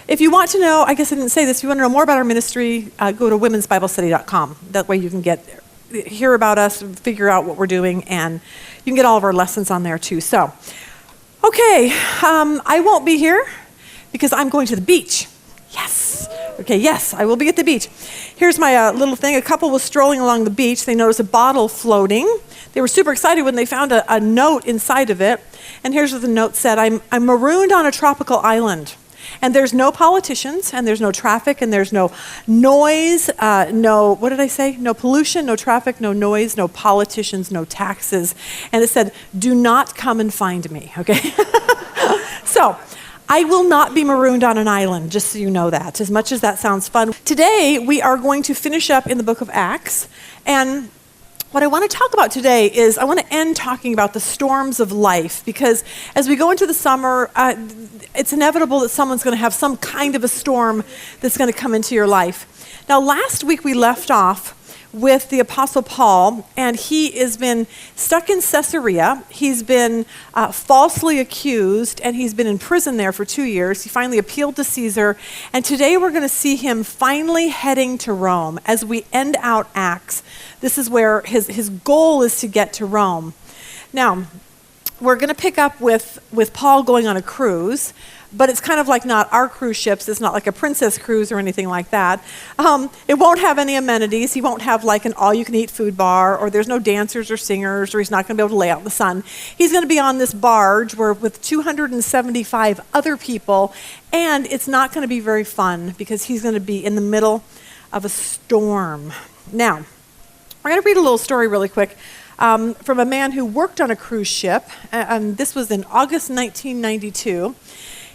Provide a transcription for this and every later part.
if you want to know, I guess I didn't say this, if you want to know more about our ministry, go to womensbiblestudy.com. That way you can hear about us, figure out what we're doing, and you can get all of our lessons on there too. So, okay, I won't be here because I'm going to the beach. Yes. Okay, yes, I will be at the beach. Here's my little thing. A couple was strolling along the beach. They noticed a bottle floating. They were super excited when they found a note inside of it. And here's what the note said. I'm marooned on a tropical island. And there's no politicians, and there's no traffic, and there's no noise, what did I say? No pollution, no traffic, no noise, no politicians, no taxes. And it said, do not come and find me, okay? So, I will not be marooned on an island, just so you know that, as much as that sounds fun. Today, we are going to finish up in the book of Acts, and what I want to talk about today is I want to end talking about the storms of life, because as we go into the summer, it's inevitable that someone's going to have some kind of a storm that's going to come into your life. Now, last week we left off with the Apostle Paul, and he has been stuck in Caesarea. He's been falsely accused, and he's been in prison there for 2 years. He finally appealed to Caesar, and today we're going to see him finally heading to Rome. As we end out Acts, this is where his goal is to get to Rome. Now, we're going to pick up with Paul going on a cruise, but it's kind of like not our cruise ships. It's not like a princess cruise or anything like that. It won't have any amenities. He won't have like an all-you-can-eat food bar, or there's no dancers or singers, or he's not going to be able to lay out in the sun. He's going to be on this barge with 275 other people, and it's not going to be very fun because he's going to be in the middle of a storm. Now, we're going to read a little story really quick from a man who worked on a cruise ship, and this was in August 1992.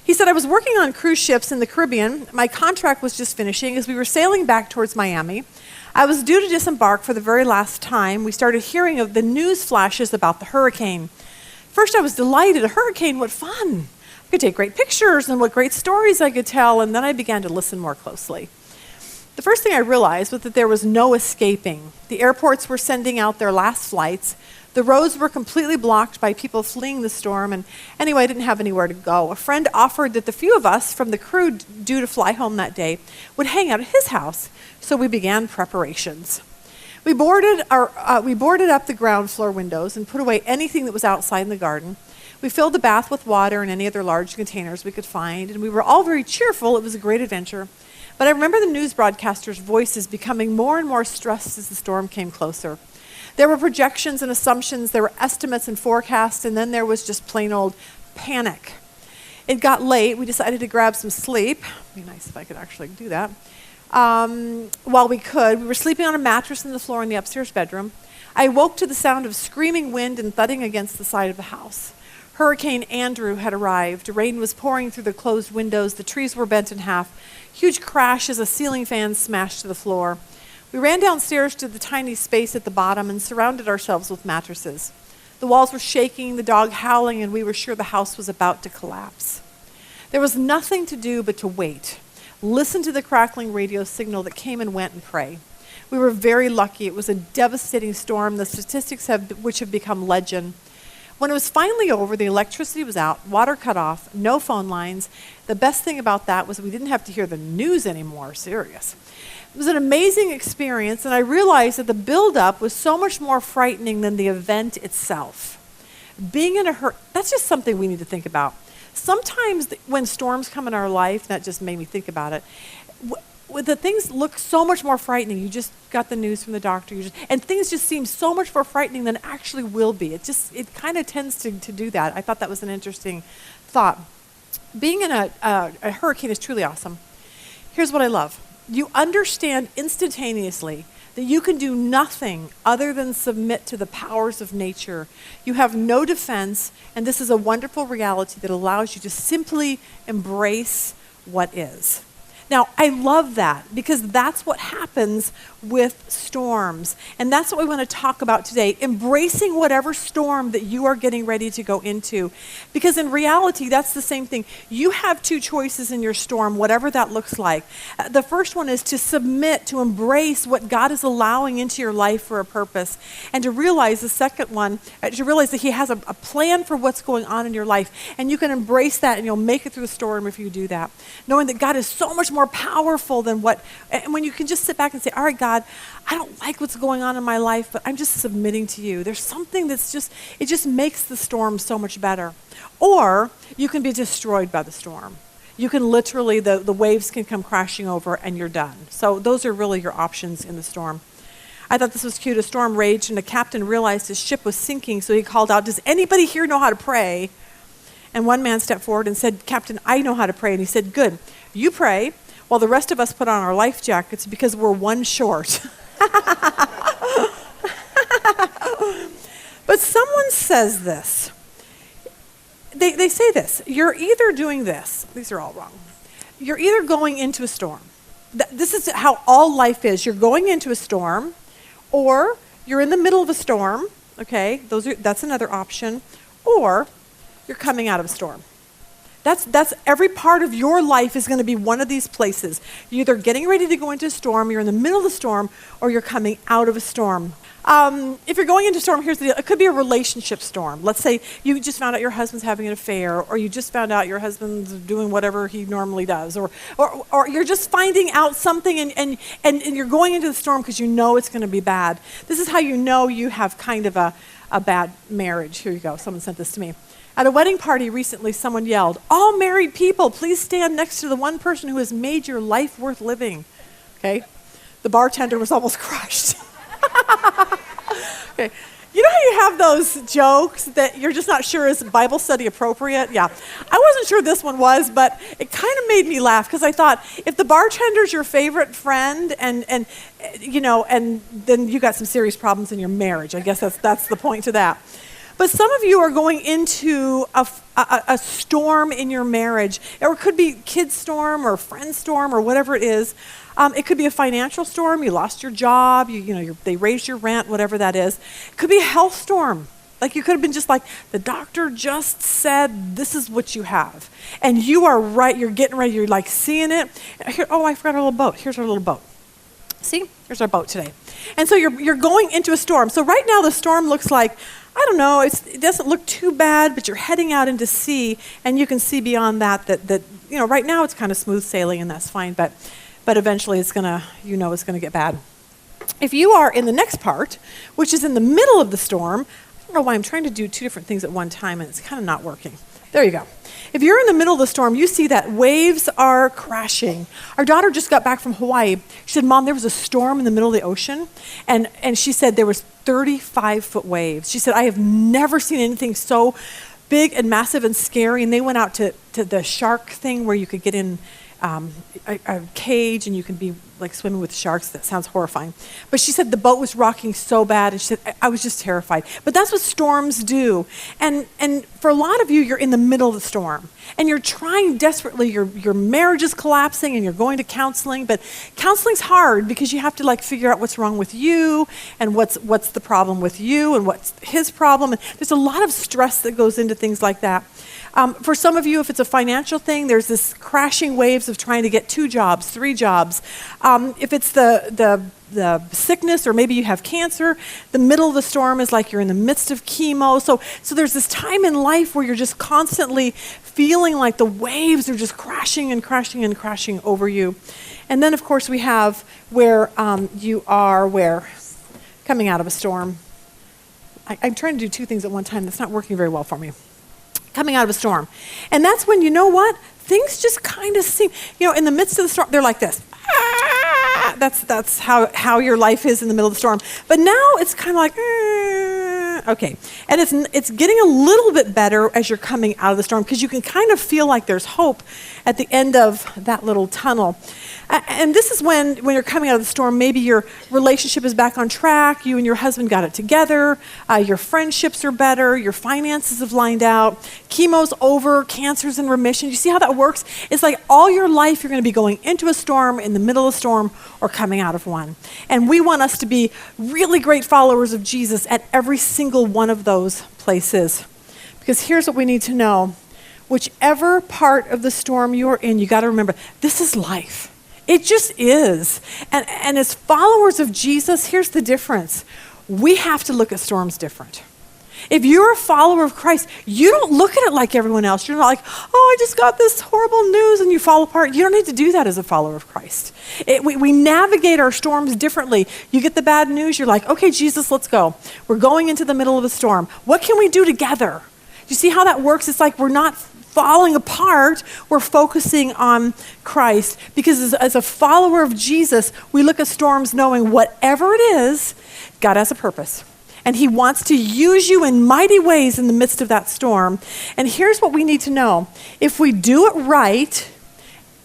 He said, I was working on cruise ships in the Caribbean. My contract was just finishing as we were sailing back towards Miami. I was due to disembark for the very last time. We started hearing of the news flashes about the hurricane. First, I was delighted. A hurricane, what fun. I could take great pictures and what great stories I could tell, and then I began to listen more closely. The first thing I realized was that there was no escaping. The airports were sending out their last flights. The roads were completely blocked by people fleeing the storm, and anyway, I didn't have anywhere to go. A friend offered that the few of us from the crew due to fly home that day would hang out at his house, so we began preparations. We boarded up the ground floor windows and put away anything that was outside in the garden. We filled the bath with water and any other large containers we could find, and we were all very cheerful. It was a great adventure. But I remember the news broadcasters' voices becoming more and more stressed as the storm came closer. There were projections and assumptions, there were estimates and forecasts, and then there was just plain old panic. It got late. We decided to grab some sleep. It'd be nice if I could actually do that. While we could, we were sleeping on a mattress on the floor in the upstairs bedroom. I woke to the sound of screaming wind and thudding against the side of the house. Hurricane Andrew had arrived. Rain was pouring through the closed windows. The trees were bent in half. Huge crash as a ceiling fan smashed to the floor. We ran downstairs to the tiny space at the bottom and surrounded ourselves with mattresses. The walls were shaking, the dog howling, and we were sure the house was about to collapse. There was nothing to do but to wait, listen to the crackling radio signal that came and went, and pray. We were very lucky. It was a devastating storm, the statistics which have become legend. When it was finally over, the electricity was out, water cut off, no phone lines. The best thing about that was we didn't have to hear the news anymore. Serious. It was an amazing experience, and I realized that the buildup was so much more frightening than the event itself. Being in a hurry, that's just something we need to think about. Sometimes when storms come in our life, that just made me think about it, the things look so much more frightening. You just got the news from the doctor, and things just seem so much more frightening than actually will be. It kind of tends to do that. I thought that was an interesting thought. Being in a hurricane is truly awesome. Here's what I love. You understand instantaneously that you can do nothing other than submit to the powers of nature. You have no defense, and this is a wonderful reality that allows you to simply embrace what is. Now, I love that because that's what happens with storms. And that's what we want to talk about today, embracing whatever storm that you are getting ready to go into. Because in reality, that's the same thing. You have two choices in your storm, whatever that looks like. The first one is to submit, to embrace what God is allowing into your life for a purpose. And to realize the second one, to realize that he has a plan for what's going on in your life. And you can embrace that and you'll make it through the storm if you do that. Knowing that God is so much more powerful than and when you can just sit back and say, all right, God, I don't like what's going on in my life, but I'm just submitting to you. There's something it just makes the storm so much better. Or you can be destroyed by the storm. You can literally, the waves can come crashing over and you're done. So those are really your options in the storm. I thought this was cute. A storm raged and the captain realized his ship was sinking, so he called out, does anybody here know how to pray? And one man stepped forward and said, Captain, I know how to pray. And he said, good, you pray, while the rest of us put on our life jackets because we're one short. But someone says this. They say this. You're either doing this. These are all wrong. You're either going into a storm. This is how all life is. You're going into a storm, or you're in the middle of a storm. Okay, that's another option. Or you're coming out of a storm. That's every part of your life is going to be one of these places. You're either getting ready to go into a storm, you're in the middle of the storm, or you're coming out of a storm. If you're going into a storm, here's the deal. It could be a relationship storm. Let's say you just found out your husband's having an affair, or you just found out your husband's doing whatever he normally does, or you're just finding out something and you're going into the storm because you know it's going to be bad. This is how you know you have kind of a bad marriage. Here you go. Someone sent this to me. At a wedding party recently, someone yelled, all married people, please stand next to the one person who has made your life worth living. Okay? The bartender was almost crushed. Okay. You know how you have those jokes that you're just not sure is Bible study appropriate? Yeah. I wasn't sure this one was, but it kind of made me laugh because I thought, if the bartender's your favorite friend and then you got some serious problems in your marriage. I guess that's the point to that. But some of you are going into a storm in your marriage, or it could be kid storm or friend storm or whatever it is. It could be a financial storm. You lost your job. They raised your rent, whatever that is. It could be a health storm. Like you could have been just like, the doctor just said, this is what you have. And you are right. You're getting ready. You're like seeing it. Here, oh, I forgot our little boat. Here's our little boat. See, here's our boat today. And so you're going into a storm. So right now the storm looks like, I don't know, it doesn't look too bad, but you're heading out into sea, and you can see beyond that right now it's kind of smooth sailing, and that's fine, but eventually it's gonna get bad. If you are in the next part, which is in the middle of the storm, I don't know why I'm trying to do two different things at one time, and it's kind of not working. There you go. If you're in the middle of the storm, you see that waves are crashing. Our daughter just got back from Hawaii. She said, Mom, there was a storm in the middle of the ocean, and she said there was 35-foot waves. She said, I have never seen anything so big and massive and scary. And they went out to the shark thing where you could get in a cage and you can be like swimming with sharks. That sounds horrifying. But she said the boat was rocking so bad, and she said, I was just terrified. But that's what storms do. And for a lot of you, you're in the middle of the storm, and you're trying desperately. Your marriage is collapsing, and you're going to counseling. But counseling's hard because you have to figure out what's wrong with you, and what's the problem with you, and what's his problem. And there's a lot of stress that goes into things like that. For some of you, if it's a financial thing, there's this crashing waves of trying to get 2 jobs, 3 jobs. If it's the sickness, or maybe you have cancer, the middle of the storm is like you're in the midst of chemo. So there's this time in life where you're just constantly feeling like the waves are just crashing and crashing and crashing over you. And then, of course, we have where you are coming out of a storm. I'm trying to do 2 things at one time. That's not working very well for me. Coming out of a storm. And that's when, you know what? Things just kind of seem, in the midst of the storm, they're like this. That's how your life is in the middle of the storm. But now it's kind of like, Okay. And it's getting a little bit better as you're coming out of the storm because you can kind of feel like there's hope at the end of that little tunnel. And this is when you're coming out of the storm, maybe your relationship is back on track, you and your husband got it together, your friendships are better, your finances have lined out, chemo's over, cancer's in remission. You see how that works? It's like all your life you're going to be going into a storm, in the middle of a storm, or coming out of one. And we want us to be really great followers of Jesus at every single one of those places. Because here's what we need to know. Whichever part of the storm you're in, you got to remember, this is life. It just is. And as followers of Jesus, here's the difference. We have to look at storms different. If you're a follower of Christ, you don't look at it like everyone else. You're not like, oh, I just got this horrible news and you fall apart. You don't need to do that as a follower of Christ. We navigate our storms differently. You get the bad news, you're like, okay, Jesus, let's go. We're going into the middle of a storm. What can we do together? You see how that works? It's like we're not falling apart, we're focusing on Christ. Because as a follower of Jesus, we look at storms knowing whatever it is, God has a purpose. And he wants to use you in mighty ways in the midst of that storm. And here's what we need to know. If we do it right,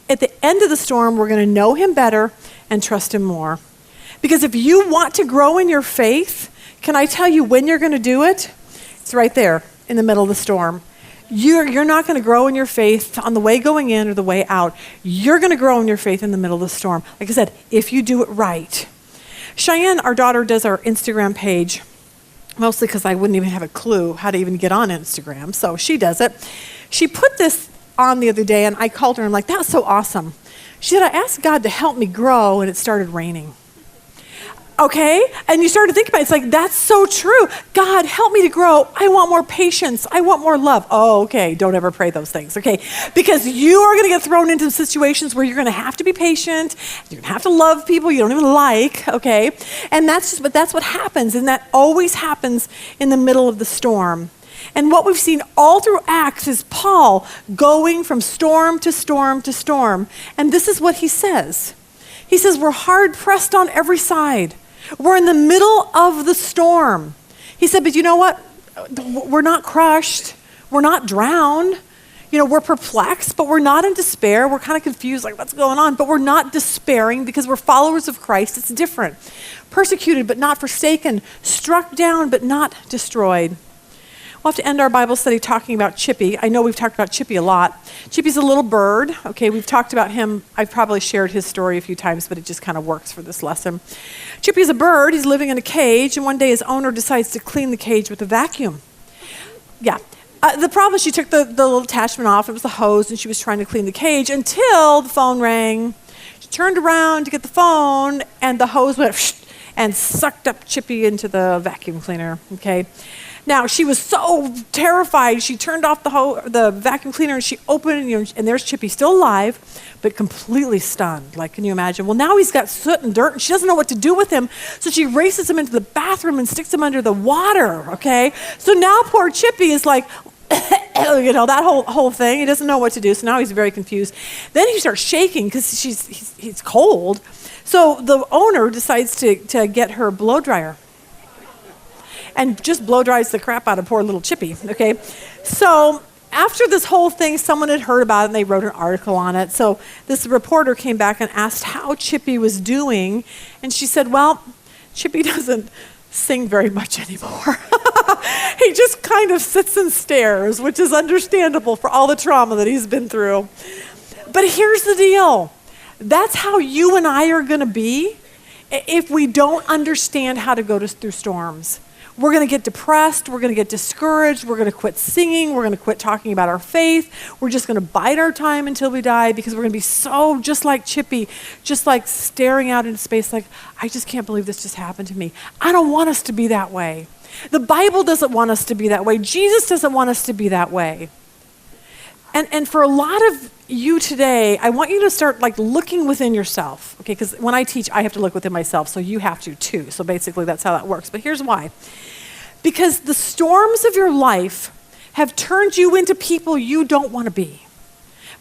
at the end of the storm, we're going to know him better and trust him more. Because if you want to grow in your faith, can I tell you when you're going to do it? It's right there in the middle of the storm. You're not going to grow in your faith on the way going in or the way out. You're going to grow in your faith in the middle of the storm. Like I said, if you do it right. Cheyenne, our daughter, does our Instagram page, mostly because I wouldn't even have a clue how to even get on Instagram, so she does it. She put this on the other day, and I called her, and I'm like, that was so awesome. She said, I asked God to help me grow, and it started raining. Okay? And you start to think about it. It's like, that's so true. God, help me to grow. I want more patience. I want more love. Oh, okay. Don't ever pray those things, okay? Because you are going to get thrown into situations where you're going to have to be patient. You're going to have to love people you don't even like, okay? And that's what happens. And that always happens in the middle of the storm. And what we've seen all through Acts is Paul going from storm to storm to storm. And this is what he says. He says, we're hard pressed on every side. We're in the middle of the storm. He said, but you know what? We're not crushed. We're not drowned. We're perplexed, but we're not in despair. We're kind of confused, like what's going on? But we're not despairing because we're followers of Christ. It's different. Persecuted, but not forsaken. Struck down, but not destroyed. We'll have to end our Bible study talking about Chippy. I know we've talked about Chippy a lot. Chippy's a little bird. Okay, we've talked about him. I've probably shared his story a few times, but it just kind of works for this lesson. Chippy's a bird. He's living in a cage, and one day his owner decides to clean the cage with a vacuum. Yeah. The problem is she took the little attachment off. It was the hose, and she was trying to clean the cage until the phone rang. She turned around to get the phone, and the hose went and sucked up Chippy into the vacuum cleaner. Okay. Now, she was so terrified, she turned off the vacuum cleaner and she opened it, and there's Chippy, still alive, but completely stunned. Like, can you imagine? Well, now he's got soot and dirt and she doesn't know what to do with him, so she races him into the bathroom and sticks him under the water, okay? So now poor Chippy is like, that whole thing. He doesn't know what to do, so now he's very confused. Then he starts shaking because he's cold. So the owner decides to get her blow dryer. And just blow dries the crap out of poor little Chippy, okay? So after this whole thing, someone had heard about it and they wrote an article on it. So this reporter came back and asked how Chippy was doing. And she said, well, Chippy doesn't sing very much anymore. He just kind of sits and stares, which is understandable for all the trauma that he's been through. But here's the deal. That's how you and I are going to be if we don't understand how to go through storms. We're going to get depressed. We're going to get discouraged. We're going to quit singing. We're going to quit talking about our faith. We're just going to bide our time until we die because we're going to be so just like Chippy, just like staring out into space like, I just can't believe this just happened to me. I don't want us to be that way. The Bible doesn't want us to be that way. Jesus doesn't want us to be that way. And for a lot of you today, I want you to start like looking within yourself, okay? Because when I teach, I have to look within myself, so you have to too. So basically that's how that works. But here's why. Because the storms of your life have turned you into people you don't want to be,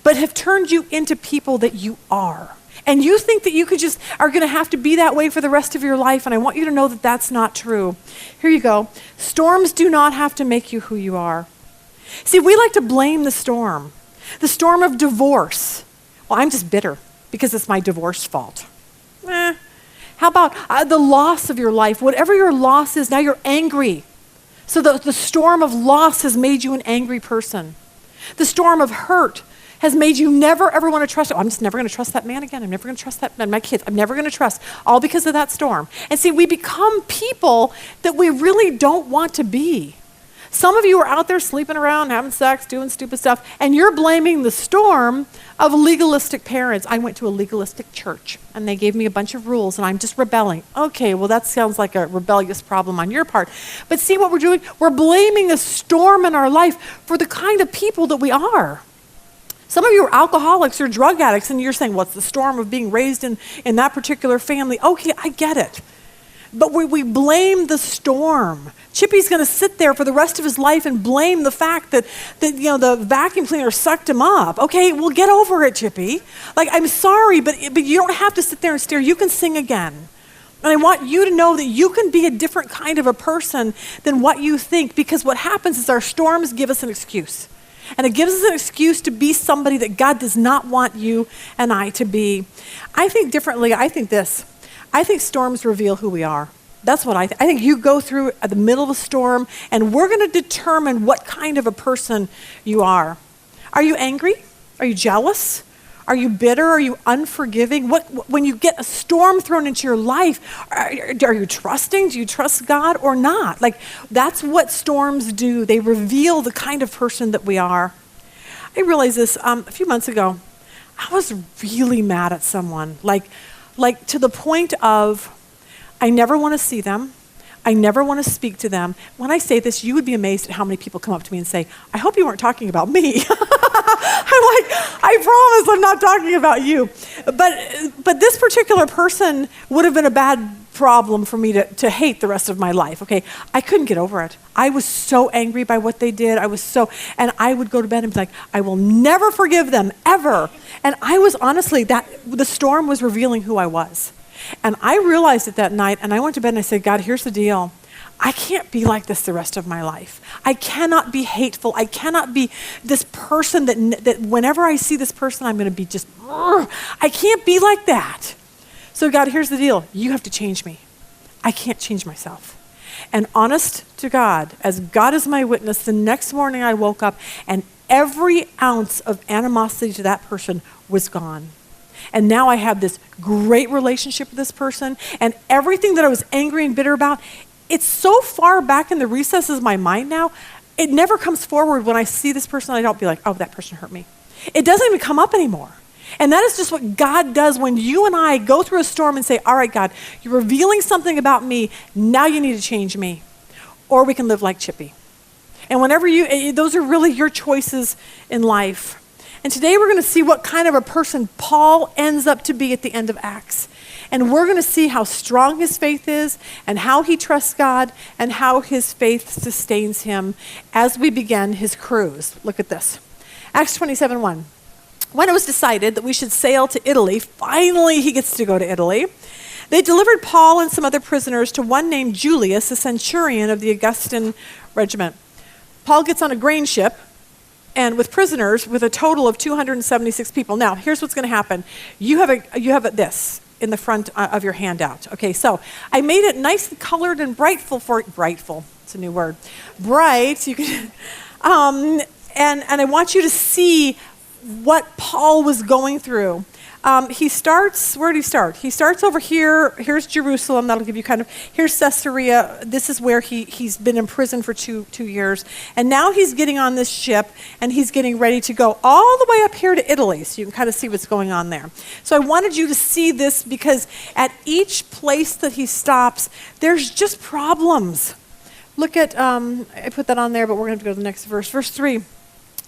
but have turned you into people that you are. And you think that you are going to have to be that way for the rest of your life, and I want you to know that that's not true. Here you go. Storms do not have to make you who you are. See, we like to blame the storm of divorce. Well, I'm just bitter because it's my divorce fault. How about the loss of your life? Whatever your loss is, now you're angry. So the storm of loss has made you an angry person. The storm of hurt has made you never, ever want to trust. I'm just never going to trust that man again. I'm never going to trust that man, my kids. I'm never going to trust, all because of that storm. And see, we become people that we really don't want to be. Some of you are out there sleeping around, having sex, doing stupid stuff, and you're blaming the storm of legalistic parents. I went to a legalistic church, and they gave me a bunch of rules, and I'm just rebelling. Okay, well, that sounds like a rebellious problem on your part. But see what we're doing? We're blaming the storm in our life for the kind of people that we are. Some of you are alcoholics or drug addicts, and you're saying, well, it's the storm of being raised in that particular family. Okay, I get it. But we blame the storm. Chippy's going to sit there for the rest of his life and blame the fact that the vacuum cleaner sucked him up. Okay, well, get over it, Chippy. Like, I'm sorry, but you don't have to sit there and stare. You can sing again. And I want you to know that you can be a different kind of a person than what you think, because what happens is our storms give us an excuse. And it gives us an excuse to be somebody that God does not want you and I to be. I think differently. I think this. I think storms reveal who we are. That's what I think. I think you go through at the middle of a storm, and we're going to determine what kind of a person you are. Are you angry? Are you jealous? Are you bitter? Are you unforgiving? When you get a storm thrown into your life, are you trusting? Do you trust God or not? Like, that's what storms do. They reveal the kind of person that we are. I realized this a few months ago. I was really mad at someone, like to the point of, I never want to see them. I never want to speak to them. When I say this, you would be amazed at how many people come up to me and say, I hope you weren't talking about me. I'm like, I promise I'm not talking about you. But this particular person would have been a bad problem for me to hate the rest of my life, okay? I couldn't get over it. I was so angry by what they did. And I would go to bed and be like, I will never forgive them, ever. And I was honestly, the storm was revealing who I was. And I realized it that night, and I went to bed and I said, God, here's the deal. I can't be like this the rest of my life. I cannot be hateful. I cannot be this person that whenever I see this person, I'm going to be just, I can't be like that. So God, here's the deal. You have to change me. I can't change myself. And honest to God, as God is my witness, the next morning I woke up and every ounce of animosity to that person was gone. And now I have this great relationship with this person, and everything that I was angry and bitter about, it's so far back in the recesses of my mind now, it never comes forward when I see this person. I don't be like, oh, that person hurt me. It doesn't even come up anymore. And that is just what God does when you and I go through a storm and say, all right, God, you're revealing something about me. Now you need to change me. Or we can live like Chippy. And whenever those are really your choices in life. And today we're going to see what kind of a person Paul ends up to be at the end of Acts. And we're going to see how strong his faith is and how he trusts God and how his faith sustains him as we begin his cruise. Look at this. Acts 27:1. When it was decided that we should sail to Italy, finally he gets to go to Italy, they delivered Paul and some other prisoners to one named Julius, a centurion of the Augustan regiment. Paul gets on a grain ship, and with prisoners, with a total of 276 people. Now, here's what's going to happen. You have this in the front of your handout. Okay, so I made it nice and colored and brightful. It's a new word. Bright. You can, and I want you to see what Paul was going through. He starts, where did he start? He starts over here. Here's Jerusalem. That'll give you here's Caesarea. This is where he's been in prison for two years. And now he's getting on this ship, and he's getting ready to go all the way up here to Italy, so you can kind of see what's going on there. So I wanted you to see this because at each place that he stops, there's just problems. Look at, I put that on there, but we're going to go to the next verse. Verse 3.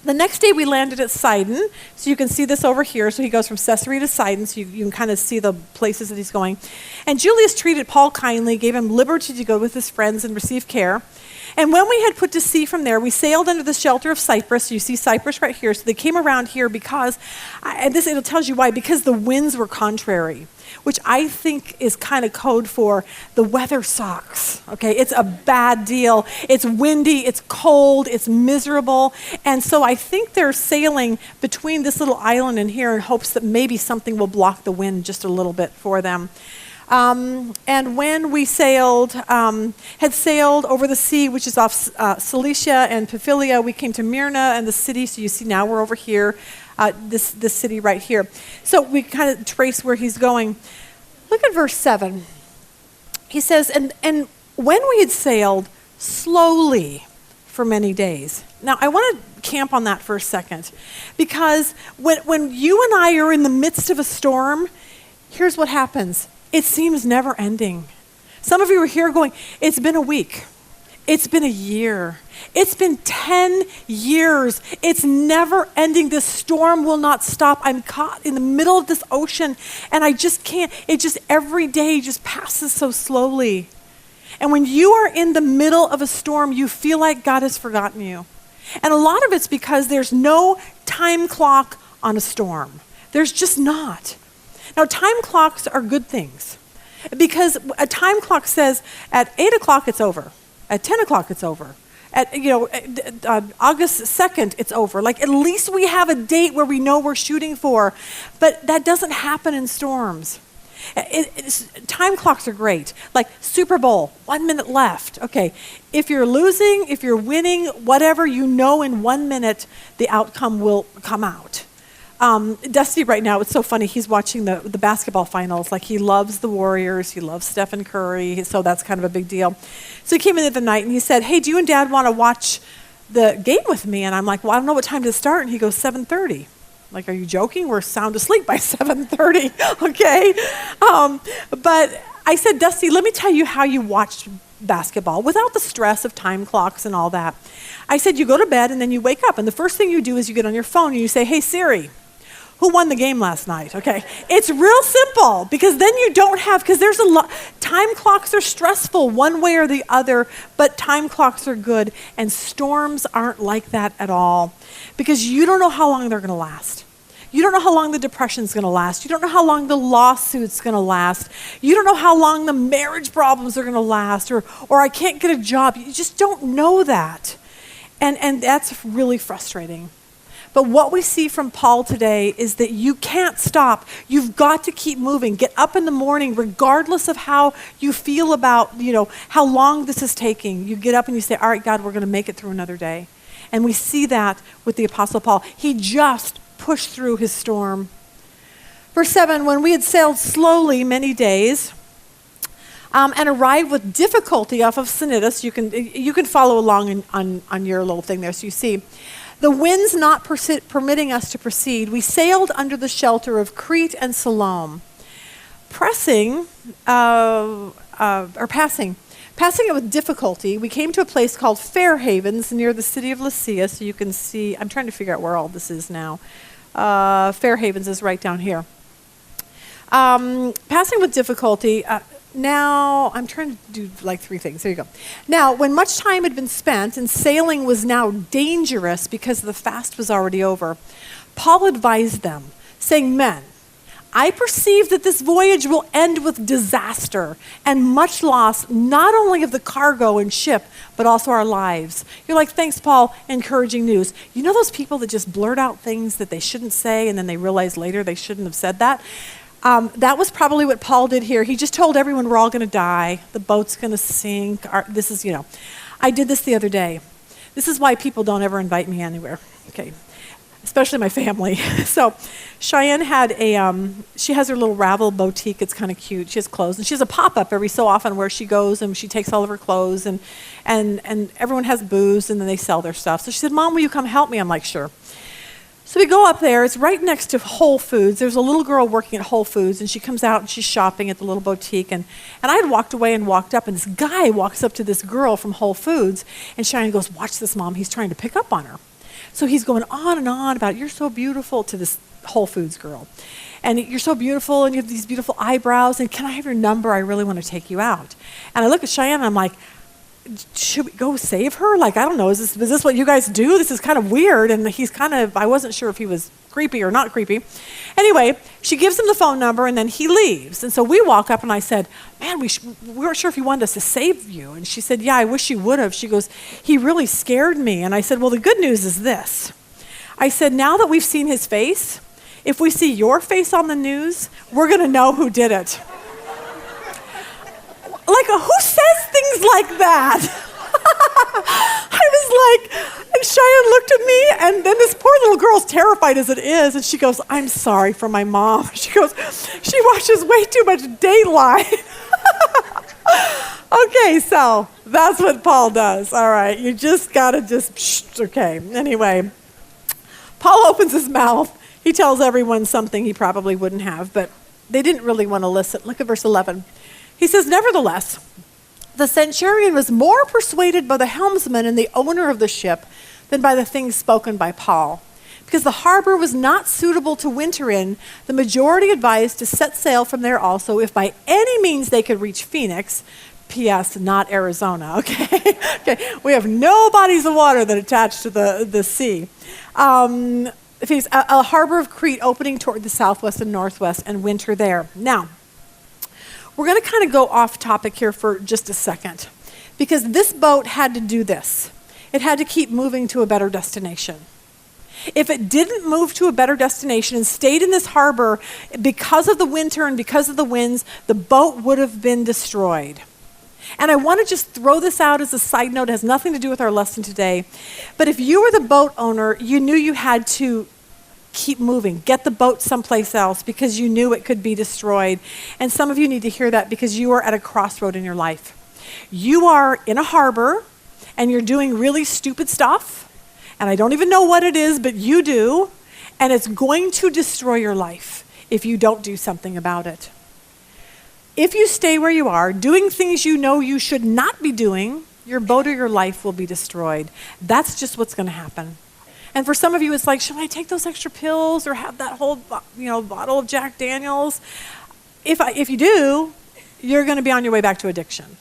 The next day we landed at Sidon, so you can see this over here. So he goes from Caesarea to Sidon, so you can kind of see the places that he's going. And Julius treated Paul kindly, gave him liberty to go with his friends and receive care. And when we had put to sea from there, we sailed under the shelter of Cyprus. You see Cyprus right here. So they came around here because, and this it tells you why, because the winds were contrary, which I think is kind of code for the weather sucks, okay? It's a bad deal. It's windy, it's cold, it's miserable. And so I think they're sailing between this little island and here in hopes that maybe something will block the wind just a little bit for them. And when we had sailed over the sea, which is off Cilicia and Pamphylia, we came to Myrna and the city. So you see now we're over here, this city right here. So we kind of trace where he's going. Look at verse 7. He says, and when we had sailed slowly for many days. Now, I want to camp on that for a second, because when you and I are in the midst of a storm, here's what happens. It seems never ending. Some of you are here going, it's been a week. It's been a year. It's been 10 years. It's never ending. This storm will not stop. I'm caught in the middle of this ocean and I just can't. It just every day just passes so slowly. And when you are in the middle of a storm, you feel like God has forgotten you. And a lot of it's because there's no time clock on a storm. There's just not. Now, time clocks are good things because a time clock says at 8 o'clock it's over, at 10 o'clock it's over, at August 2nd it's over. Like at least we have a date where we know we're shooting for, but that doesn't happen in storms. Time clocks are great. Like Super Bowl, 1 minute left. Okay, if you're losing, if you're winning, whatever, you know in 1 minute the outcome will come out. Dusty right now, it's so funny, he's watching the basketball finals. Like he loves the Warriors, he loves Stephen Curry, so that's kind of a big deal. So he came in the night and he said, hey, do you and Dad want to watch the game with me? And I'm like, well, I don't know what time to start. And he goes, 7:30. Like, are you joking? We're sound asleep by 7:30, okay? But I said, Dusty, let me tell you how you watch basketball without the stress of time clocks and all that. I said, you go to bed and then you wake up, and the first thing you do is you get on your phone and you say, hey, Siri, who won the game last night? Okay, it's real simple because then you don't have, because there's a lot, time clocks are stressful one way or the other, but time clocks are good, and storms aren't like that at all because you don't know how long they're gonna last. You don't know how long the depression's gonna last. You don't know how long the lawsuit's gonna last. You don't know how long the marriage problems are gonna last, or I can't get a job. You just don't know that. And that's really frustrating. But what we see from Paul today is that you can't stop. You've got to keep moving. Get up in the morning, regardless of how you feel about, how long this is taking. You get up and you say, all right, God, we're going to make it through another day. And we see that with the Apostle Paul. He just pushed through his storm. Verse 7, when we had sailed slowly many days and arrived with difficulty off of Cnidus, you can follow along on your little thing there so you see. The winds not permitting us to proceed, we sailed under the shelter of Crete and Salome. Passing it with difficulty, we came to a place called Fair Havens near the city of Lasea. So you can see, I'm trying to figure out where all this is now. Fair Havens is right down here. Passing with difficulty, now, I'm trying to do like 3 things. There you go. Now, when much time had been spent and sailing was now dangerous because the fast was already over, Paul advised them, saying, men, I perceive that this voyage will end with disaster and much loss, not only of the cargo and ship, but also our lives. You're like, thanks, Paul, encouraging news. You know those people that just blurt out things that they shouldn't say and then they realize later they shouldn't have said that? That was probably what Paul did here. He just told everyone we're all going to die. The boat's going to sink. This is, I did this the other day. This is why people don't ever invite me anywhere, okay? Especially my family. So Cheyenne had she has her little Ravel boutique. It's kind of cute. She has clothes. And she has a pop-up every so often where she goes and she takes all of her clothes and everyone has booze and then they sell their stuff. So she said, Mom, will you come help me? I'm like, sure. So we go up there. It's right next to Whole Foods. There's a little girl working at Whole Foods, and she comes out and she's shopping at the little boutique. And I had walked away and walked up, and this guy walks up to this girl from Whole Foods, and Cheyenne goes, watch this, Mom. He's trying to pick up on her. So he's going on and on about, you're so beautiful, to this Whole Foods girl. And you're so beautiful, and you have these beautiful eyebrows, and can I have your number? I really want to take you out. And I look at Cheyenne, and I'm like, should we go save her? Like, I don't know, is this what you guys do? This is kind of weird. And I wasn't sure if he was creepy or not creepy. Anyway, she gives him the phone number and then he leaves. And so we walk up and I said, man, we weren't sure if he wanted us to save you. And she said, yeah, I wish you would have. She goes, he really scared me. And I said, well, the good news is this. I said, now that we've seen his face, if we see your face on the news, we're going to know who did it. Like, who says things like that? I was like, and Cheyenne looked at me, and then this poor little girl's terrified as it is, and she goes, I'm sorry for my mom. She goes, she watches way too much Dateline. Okay, so that's what Paul does. All right, you just gotta okay. Anyway, Paul opens his mouth. He tells everyone something he probably wouldn't have, but they didn't really want to listen. Look at verse 11. He says, nevertheless, the centurion was more persuaded by the helmsman and the owner of the ship than by the things spoken by Paul. Because the harbor was not suitable to winter in, the majority advised to set sail from there also, if by any means they could reach Phoenix. P.S. not Arizona, okay? Okay, we have no bodies of water that attach to the sea. A harbor of Crete opening toward the southwest and northwest and winter there. Now, we're going to kind of go off topic here for just a second because this boat had to do this. It had to keep moving to a better destination. If it didn't move to a better destination and stayed in this harbor because of the winter and because of the winds, the boat would have been destroyed. And I want to just throw this out as a side note. It has nothing to do with our lesson today. But if you were the boat owner, you knew you had to keep moving. Get the boat someplace else because you knew it could be destroyed. And some of you need to hear that because you are at a crossroad in your life. You are in a harbor and you're doing really stupid stuff. And I don't even know what it is, but you do. And it's going to destroy your life if you don't do something about it. If you stay where you are, doing things you know you should not be doing, your boat or your life will be destroyed. That's just what's going to happen. And for some of you, it's like, should I take those extra pills or have that whole, bottle of Jack Daniels? If you do, you're going to be on your way back to addiction.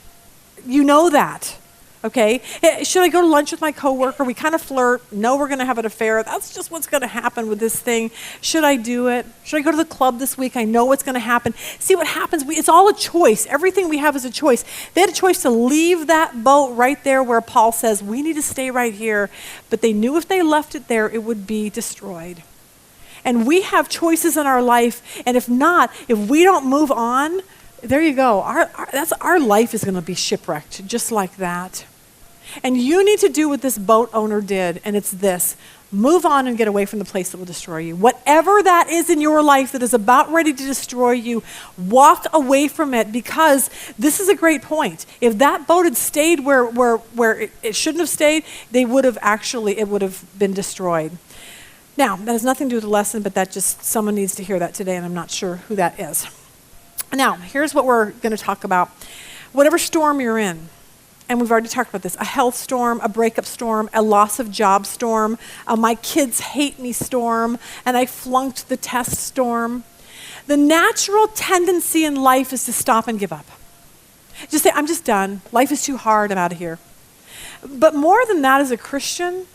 You know that, okay? Should I go to lunch with my coworker? We kind of flirt. No, we're going to have an affair. That's just what's going to happen with this thing. Should I do it? Should I go to the club this week? I know what's going to happen. See what happens. It's all a choice. Everything we have is a choice. They had a choice to leave that boat right there where Paul says, we need to stay right here. But they knew if they left it there, it would be destroyed. And we have choices in our life. And if we don't move on, there you go. Our life is going to be shipwrecked just like that. And you need to do what this boat owner did, and it's this. Move on and get away from the place that will destroy you. Whatever that is in your life that is about ready to destroy you, walk away from it because this is a great point. If that boat had stayed where it shouldn't have stayed, it would have been destroyed. Now, that has nothing to do with the lesson, but someone needs to hear that today, and I'm not sure who that is. Now, here's what we're going to talk about. Whatever storm you're in, and we've already talked about this, a health storm, a breakup storm, a loss of job storm, my kids hate me storm, and I flunked the test storm. The natural tendency in life is to stop and give up. Just say, I'm just done. Life is too hard. I'm out of here. But more than that, as a Christian,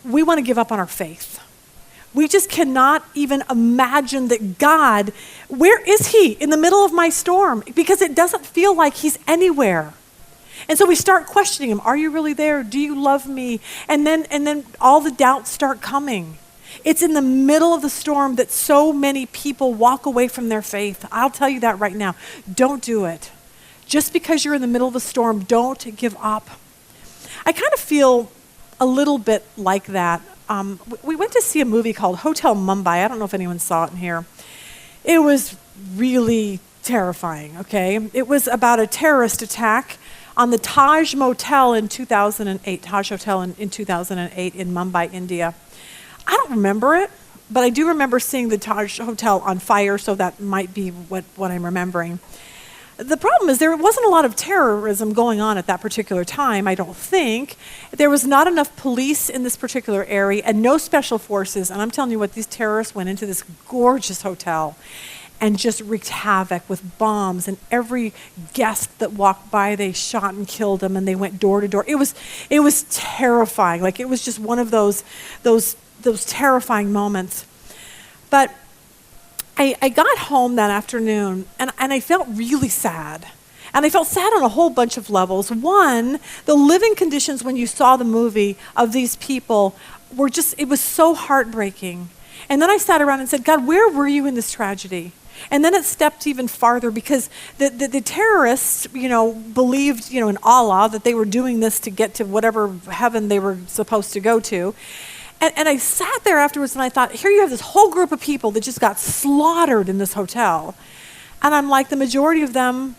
we want to give up on our faith. We just cannot even imagine that God, where is he in the middle of my storm? Because it doesn't feel like he's anywhere. And so we start questioning him. Are you really there? Do you love me? And then all the doubts start coming. It's in the middle of the storm that so many people walk away from their faith. I'll tell you that right now. Don't do it. Just because you're in the middle of a storm, don't give up. I kind of feel a little bit like that. We went to see a movie called Hotel Mumbai. I don't know if anyone saw it in here. It was really terrifying, okay? It was about a terrorist attack on the Taj Motel in 2008, Taj Hotel in 2008 in Mumbai, India. I don't remember it, but I do remember seeing the Taj Hotel on fire, so that might be what I'm remembering. The problem is there wasn't a lot of terrorism going on at that particular time, I don't think. There was not enough police in this particular area and no special forces. And I'm telling you what, these terrorists went into this gorgeous hotel. and just wreaked havoc with bombs, and every guest that walked by, they shot and killed them, and they went door to door. It was terrifying. Like, it was just one of those terrifying moments. But I got home that afternoon, and I felt really sad. And I felt sad on a whole bunch of levels. One, the living conditions when you saw the movie of these people were just, it was so heartbreaking. And then I sat around and said, God, where were you in this tragedy? And then it stepped even farther, because the terrorists, believed, in Allah, that they were doing this to get to whatever heaven they were supposed to go to. And I sat there afterwards and I thought, here you have this whole group of people that just got slaughtered in this hotel. And I'm like, the majority of them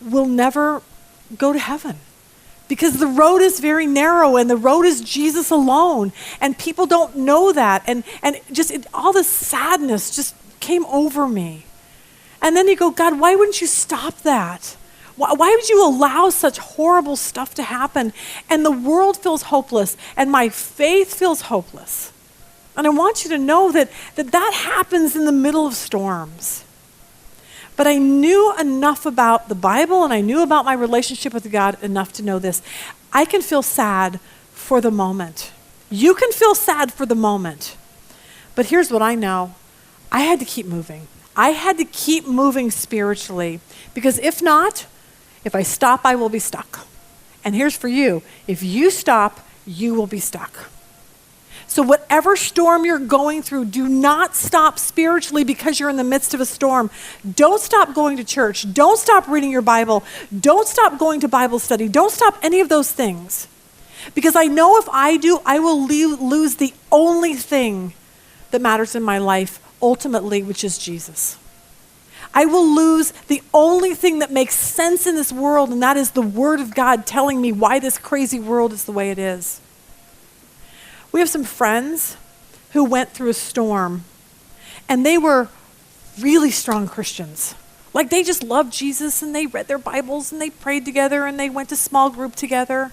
will never go to heaven, because the road is very narrow and the road is Jesus alone. And people don't know that. And all this sadness just came over me. And then you go, God, why wouldn't you stop that? Why would you allow such horrible stuff to happen? And the world feels hopeless, and my faith feels hopeless. And I want you to know that happens in the middle of storms. But I knew enough about the Bible, and I knew about my relationship with God enough to know this. I can feel sad for the moment. You can feel sad for the moment. But here's what I know. I had to keep moving. I had to keep moving spiritually, because if not, if I stop, I will be stuck. And here's for you. If you stop, you will be stuck. So whatever storm you're going through, do not stop spiritually because you're in the midst of a storm. Don't stop going to church. Don't stop reading your Bible. Don't stop going to Bible study. Don't stop any of those things. Because I know if I do, I will lose the only thing that matters in my life ultimately, which is Jesus. I will lose the only thing that makes sense in this world, and that is the Word of God telling me why this crazy world is the way it is. We have some friends who went through a storm, and they were really strong Christians. Like, they just loved Jesus, and they read their Bibles, and they prayed together, and they went to small group together.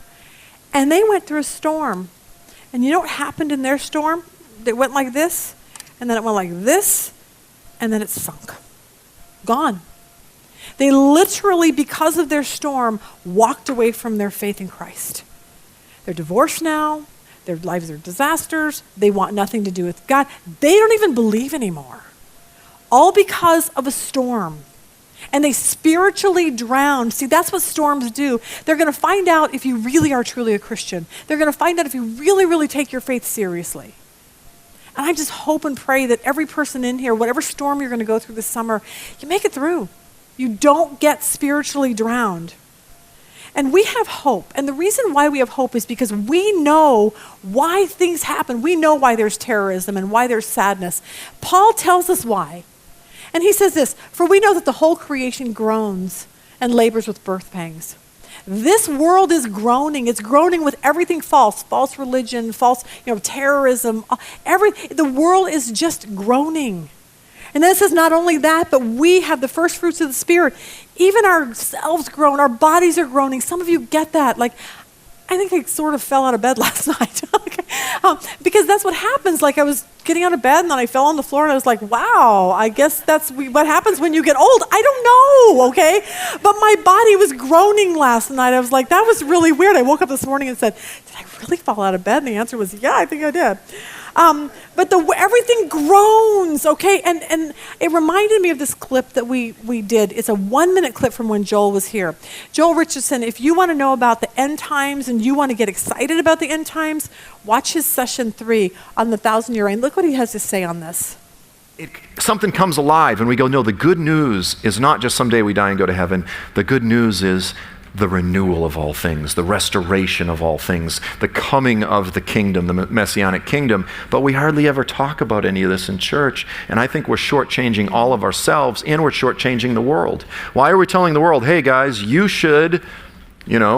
And they went through a storm. And you know what happened in their storm? It went like this, and then it went like this, and then it sunk. Gone. They literally, because of their storm, walked away from their faith in Christ. They're divorced now. Their lives are disasters. They want nothing to do with God. They don't even believe anymore. All because of a storm. And they spiritually drowned. See, that's what storms do. They're going to find out if you really are truly a Christian. They're going to find out if you really, really take your faith seriously. And I just hope and pray that every person in here, whatever storm you're going to go through this summer, you make it through. You don't get spiritually drowned. And we have hope. And the reason why we have hope is because we know why things happen. We know why there's terrorism and why there's sadness. Paul tells us why. And he says this, "For we know that the whole creation groans and labors with birth pangs." This world is groaning. It's groaning with everything false religion, false, terrorism. The world is just groaning. And then it says not only that, but we have the first fruits of the Spirit. Even ourselves groan. Our bodies are groaning. Some of you get that. Like, I think I sort of fell out of bed last night. Because that's what happens. Like, I was getting out of bed and then I fell on the floor and I was like, wow, I guess that's what happens when you get old. I don't know, okay? But my body was groaning last night. I was like, that was really weird. I woke up this morning and said, did I really fall out of bed? And the answer was, yeah, I think I did. But everything groans, okay? And it reminded me of this clip that we did. It's a 1-minute clip from when Joel was here. Joel Richardson, if you want to know about the end times and you want to get excited about the end times, watch his session 3 on the 1,000-year reign. Look what he has to say on this. Something comes alive and we go, no, the good news is not just someday we die and go to heaven. The good news is the renewal of all things, the restoration of all things, the coming of the kingdom, the messianic kingdom. But we hardly ever talk about any of this in church. And I think we're shortchanging all of ourselves and we're shortchanging the world. Why are we telling the world, hey guys, you should,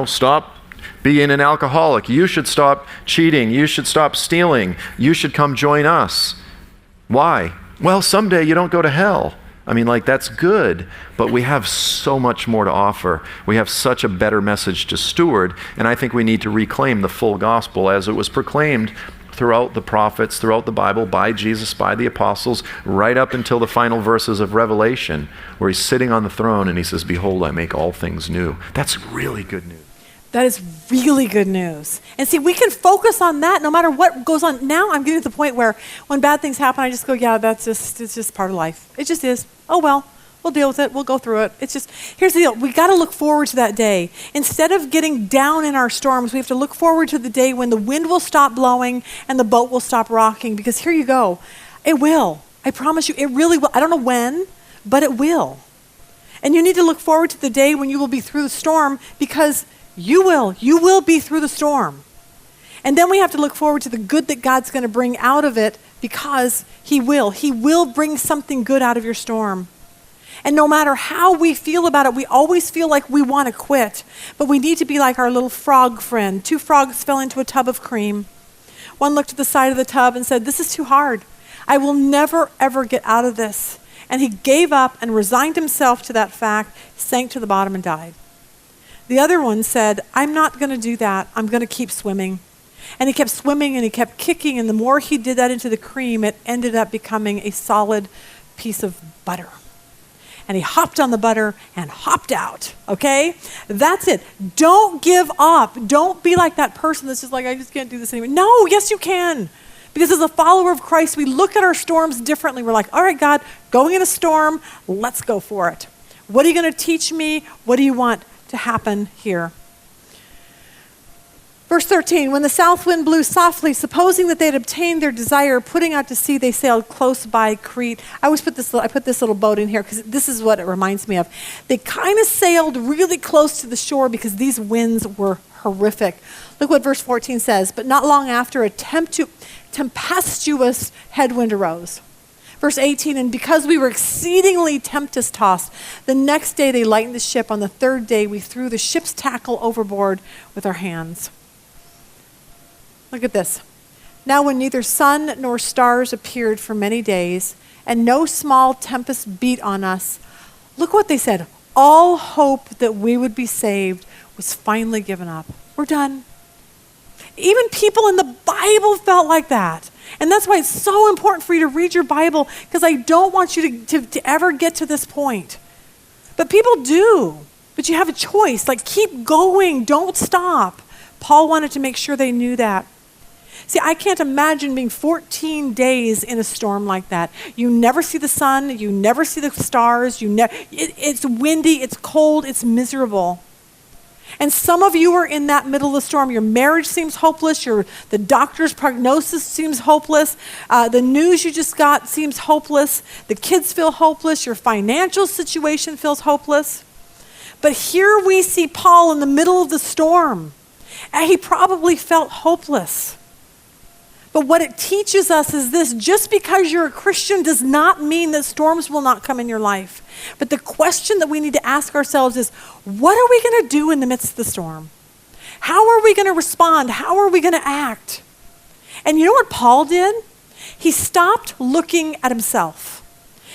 stop being an alcoholic. You should stop cheating. You should stop stealing. You should come join us. Why? Well, someday you don't go to hell. I mean, that's good, but we have so much more to offer. We have such a better message to steward, and I think we need to reclaim the full gospel as it was proclaimed throughout the prophets, throughout the Bible, by Jesus, by the apostles, right up until the final verses of Revelation, where he's sitting on the throne and he says, behold, I make all things new. That's really good news. That is really good news. And see, we can focus on that no matter what goes on. Now I'm getting to the point where when bad things happen, I just go, yeah, it's just part of life. It just is. Oh, well, we'll deal with it. We'll go through it. It's just, here's the deal. We got to look forward to that day. Instead of getting down in our storms, we have to look forward to the day when the wind will stop blowing and the boat will stop rocking, because here you go. It will. I promise you, it really will. I don't know when, but it will. And you need to look forward to the day when you will be through the storm, because you will be through the storm. And then we have to look forward to the good that God's going to bring out of it, because he will bring something good out of your storm. And no matter how we feel about it, we always feel like we want to quit. But we need to be like our little frog friend. 2 frogs fell into a tub of cream. One looked at the side of the tub and said, this is too hard. I will never, ever get out of this. And he gave up and resigned himself to that fact, sank to the bottom and died. The other one said, I'm not going to do that. I'm going to keep swimming. And he kept swimming and he kept kicking, and the more he did that into the cream, it ended up becoming a solid piece of butter. And he hopped on the butter and hopped out, okay? That's it. Don't give up. Don't be like that person that's just like, I just can't do this anymore. No, yes you can. Because as a follower of Christ, we look at our storms differently. We're like, all right, God, going in a storm, let's go for it. What are you going to teach me? What do you want to happen here? Verse 13, when the south wind blew softly, supposing that they had obtained their desire, putting out to sea, they sailed close by Crete. I put this little boat in here because this is what it reminds me of. They kind of sailed really close to the shore because these winds were horrific. Look what verse 14 says. But not long after, a tempestuous headwind arose. Verse 18, and because we were exceedingly tempest-tossed, the next day they lightened the ship. On the third day, we threw the ship's tackle overboard with our hands. Look at this. Now when neither sun nor stars appeared for many days, and no small tempest beat on us, look what they said. All hope that we would be saved was finally given up. We're done. Even people in the Bible felt like that. And that's why it's so important for you to read your Bible, because I don't want you to ever get to this point. But people do. But you have a choice. Like, keep going. Don't stop. Paul wanted to make sure they knew that. See, I can't imagine being 14 days in a storm like that. You never see the sun. You never see the stars. It's windy. It's cold. It's miserable. And some of you are in that middle of the storm. Your marriage seems hopeless. The doctor's prognosis seems hopeless. The news you just got seems hopeless. The kids feel hopeless. Your financial situation feels hopeless. But here we see Paul in the middle of the storm. And he probably felt hopeless. But what it teaches us is this: just because you're a Christian does not mean that storms will not come in your life. But the question that we need to ask ourselves is, what are we going to do in the midst of the storm? How are we going to respond? How are we going to act? And you know what Paul did? He stopped looking at himself.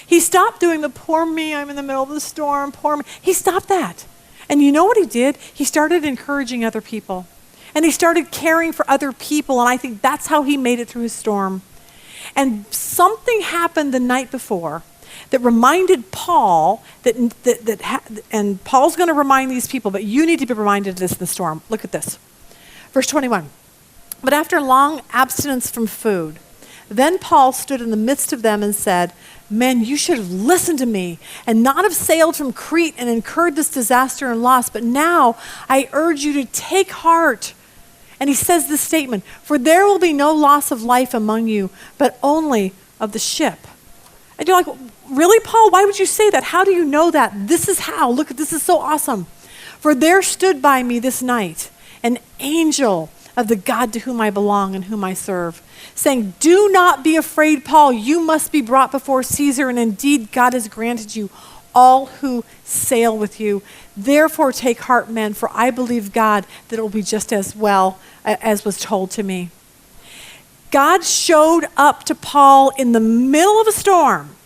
He stopped doing the poor me, I'm in the middle of the storm, poor me. He stopped that. And you know what he did? He started encouraging other people. And he started caring for other people, and I think that's how he made it through his storm. And something happened the night before that reminded Paul and Paul's going to remind these people, but you need to be reminded of this in the storm. Look at this. Verse 21. But after long abstinence from food, then Paul stood in the midst of them and said, men, you should have listened to me and not have sailed from Crete and incurred this disaster and loss. But now I urge you to take heart. And he says this statement, for there will be no loss of life among you, but only of the ship. And you're like, really, Paul? Why would you say that? How do you know that? This is how. Look, this is so awesome. For there stood by me this night an angel of the God to whom I belong and whom I serve, saying, do not be afraid, Paul. You must be brought before Caesar, and indeed God has granted you all who sail with you. Therefore take heart, men, for I believe God that it will be just as well as was told to me. God showed up to Paul in the middle of a storm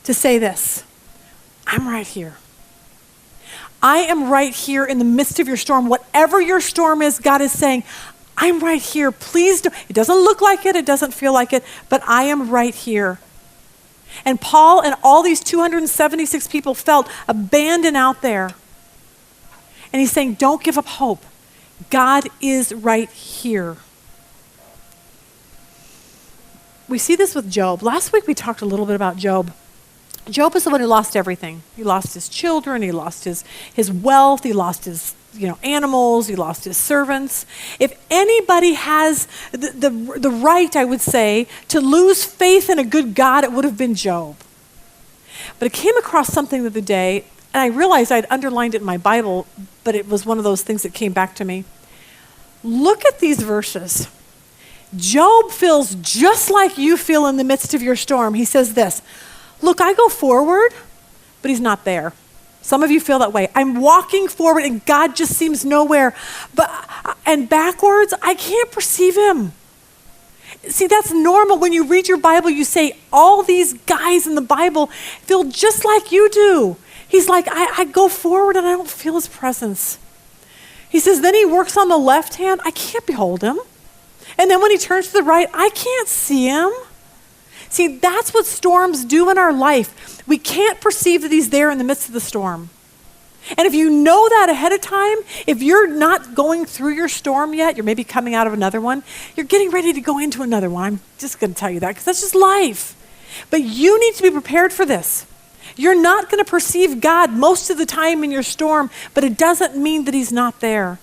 to say this: I'm right here. I am right here in the midst of your storm. Whatever your storm is, God is saying, I'm right here. Please don't. It doesn't look like it. It doesn't feel like it, but I am right here. And Paul and all these 276 people felt abandoned out there. And he's saying, don't give up hope. God is right here. We see this with Job. Last week we talked a little bit about Job. Job is the one who lost everything. He lost his children, he lost his wealth, he lost his animals, he lost his servants. If anybody has the right, I would say, to lose faith in a good God, it would have been Job. But I came across something the other day, and I realized I'd underlined it in my Bible, but it was one of those things that came back to me. Look at these verses. Job feels just like you feel in the midst of your storm. He says this, look, I go forward, but he's not there. Some of you feel that way. I'm walking forward and God just seems nowhere. And backwards, I can't perceive him. See, that's normal. When you read your Bible, you say, all these guys in the Bible feel just like you do. He's like, I go forward and I don't feel his presence. He says, then he works on the left hand. I can't behold him. And then when he turns to the right, I can't see him. See, that's what storms do in our life. We can't perceive that he's there in the midst of the storm. And if you know that ahead of time, if you're not going through your storm yet, you're maybe coming out of another one, you're getting ready to go into another one. I'm just going to tell you that because that's just life. But you need to be prepared for this. You're not going to perceive God most of the time in your storm, but it doesn't mean that he's not there.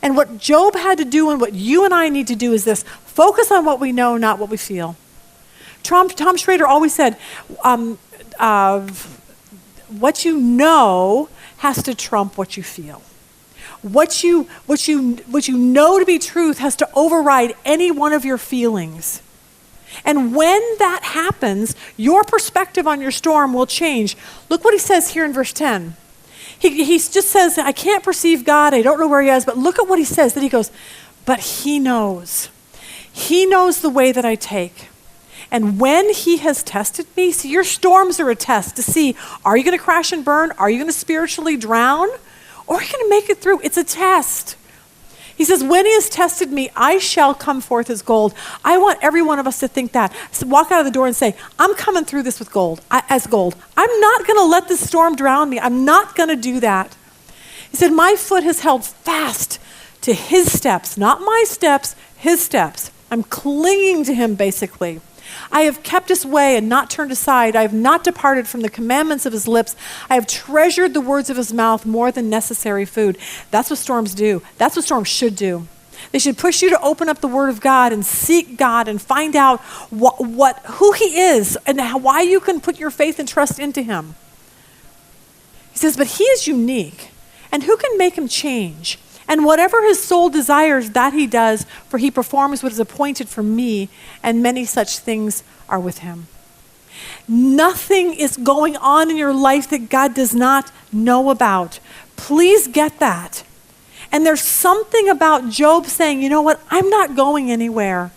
And what Job had to do and what you and I need to do is this: focus on what we know, not what we feel. Tom Schrader always said, what you know has to trump what you feel. What you know to be truth has to override any one of your feelings. And when that happens, your perspective on your storm will change. Look what he says here in verse 10. He just says, I can't perceive God, I don't know where he is, but look at what he says. Then he goes, but he knows. He knows the way that I take. And when he has tested me, see, your storms are a test to see, are you going to crash and burn? Are you going to spiritually drown? Or are you going to make it through? It's a test. He says, when he has tested me, I shall come forth as gold. I want every one of us to think that. So walk out of the door and say, I'm coming through this with as gold. I'm not going to let this storm drown me. I'm not going to do that. He said, my foot has held fast to his steps, not my steps, his steps. I'm clinging to him, basically. I have kept his way and not turned aside. I have not departed from the commandments of his lips. I have treasured the words of his mouth more than necessary food. That's what storms do. That's what storms should do. They should push you to open up the word of God and seek God and find out who he is and why you can put your faith and trust into him. He says, but he is unique, and who can make him change? And whatever his soul desires, that he does, for he performs what is appointed for me, and many such things are with him. Nothing is going on in your life that God does not know about. Please get that. And there's something about Job saying, you know what, I'm not going anywhere.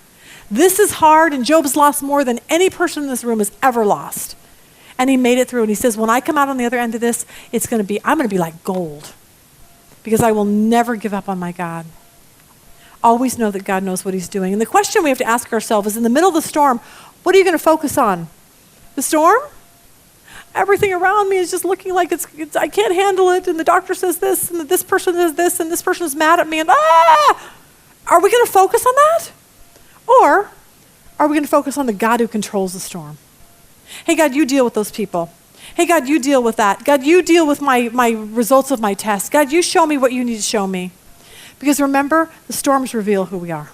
This is hard, and Job's lost more than any person in this room has ever lost. And he made it through, and he says, when I come out on the other end of this, I'm going to be like gold. Because I will never give up on my God. Always know that God knows what he's doing. And the question we have to ask ourselves is, in the middle of the storm, what are you going to focus on? The storm? Everything around me is just looking like I can't handle it, and the doctor says this, and this person says this, and this person is mad at me, and Are we going to focus on that? Or are we going to focus on the God who controls the storm? Hey, God, you deal with those people. Hey, God, you deal with that. God, you deal with my results of my tests. God, you show me what you need to show me. Because remember, the storms reveal who we are.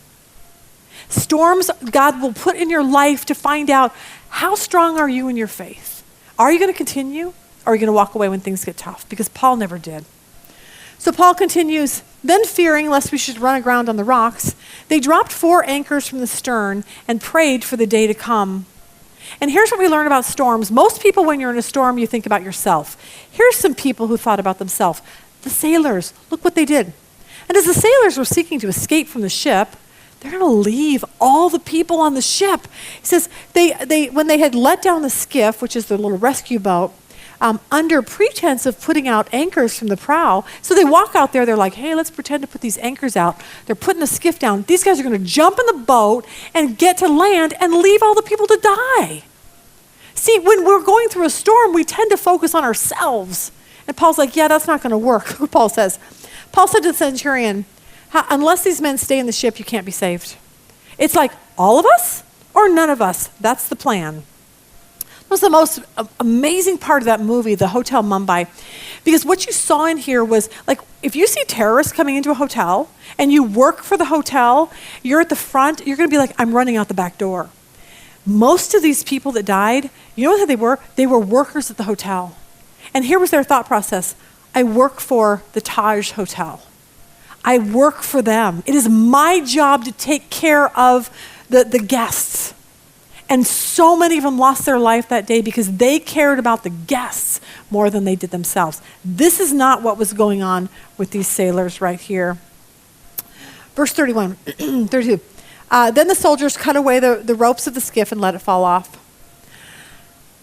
Storms God will put in your life to find out, how strong are you in your faith? Are you going to continue? Or are you going to walk away when things get tough? Because Paul never did. So Paul continues, then fearing lest we should run aground on the rocks, they dropped 4 anchors from the stern and prayed for the day to come. And here's what we learn about storms. Most people, when you're in a storm, you think about yourself. Here's some people who thought about themselves. The sailors, look what they did. And as the sailors were seeking to escape from the ship, they're going to leave all the people on the ship. He says, when they had let down the skiff, which is their little rescue boat, under pretense of putting out anchors from the prow. So they walk out there, they're like, hey, let's pretend to put these anchors out. They're putting a skiff down. These guys are going to jump in the boat and get to land and leave all the people to die. See, when we're going through a storm, we tend to focus on ourselves. And Paul's like, yeah, that's not going to work. Paul said to the centurion, unless these men stay in the ship, you can't be saved. It's like, all of us or none of us? That's the plan. That was the most amazing part of that movie, the Hotel Mumbai. Because what you saw in here was, like, if you see terrorists coming into a hotel and you work for the hotel, you're at the front, you're going to be like, I'm running out the back door. Most of these people that died, you know what they were? They were workers at the hotel. And here was their thought process. I work for the Taj Hotel. I work for them. It is my job to take care of the guests. And so many of them lost their life that day because they cared about the guests more than they did themselves. This is not what was going on with these sailors right here. Verse 31, 32. Then the soldiers cut away the ropes of the skiff and let it fall off.